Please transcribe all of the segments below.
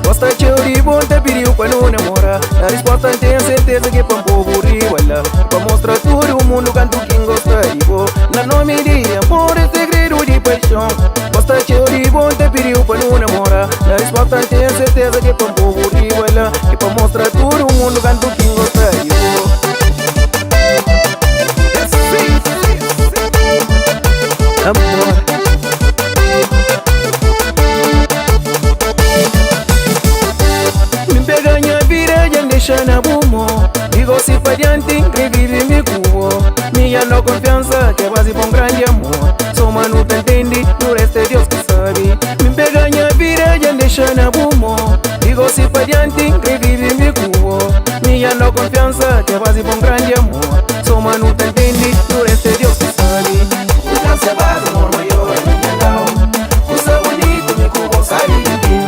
Gosta de bom te pediu pra não namorar. A resposta tem certeza que é pra um povo rivala. Pra mostrar todo o mundo canto quem gosta de bom. Na nome de amor é segredo de paixão. Gosta de bom te pediu pra não namorar. A resposta tem certeza que é pra um povo rivala. E pra mostrar todo o mundo canto quem gosta de bom. Amor, me pega minha vida e deixa na bumo. Digo se pra diante, revive me cubo. Minha não confiança, que é quase bom grande amor. Só mano te entende, no resto é Deus que sabe. Me pega minha vida e deixa na bumo. Digo se pra diante, revive me cubo. Minha não confiança, que é quase bom grande amor. Só mano te entende, no resto é Deus que sabe. Você vai amor maior, o seu bonito me cubo sabe de mim.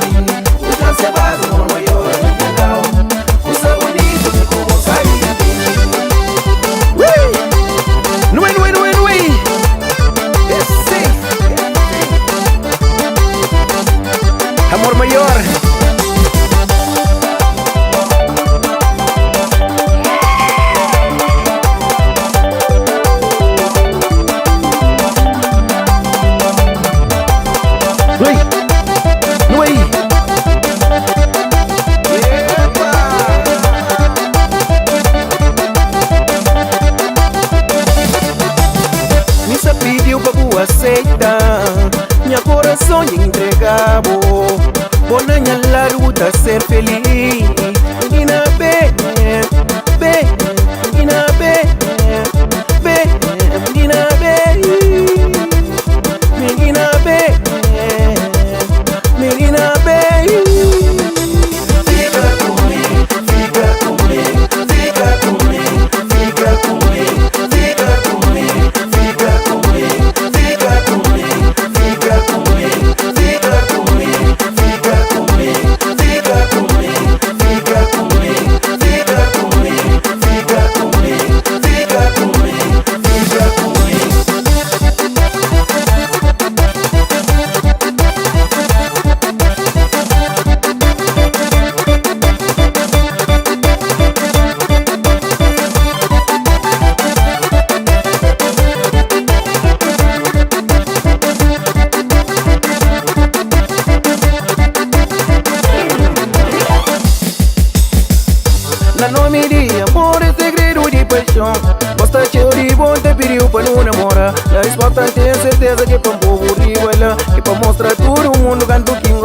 Você vai amor maior, o seu bonito me cubo sabe de mim. Ui, esse amor maior. Missa pediu pra aceitar. Minha coração lhe entregava. Bona minha luta ser feliz. Menina bem, bem, menina bem, bem, menina bem, menina bem, menina bem. Fica comigo, fica comigo, fica comigo, fica comigo, fica comigo, fica comigo, fica comigo, fica comigo, fica comigo, fica comigo, fica comigo, fica comigo, fica comigo, fica comigo, fica comigo, fica comigo. Na nome de amor é segredo de paixão. Gosta de bom te pediu pra não namorar. A resposta tem certeza que é pra um povo rivala. E pra mostrar todo mundo canto quem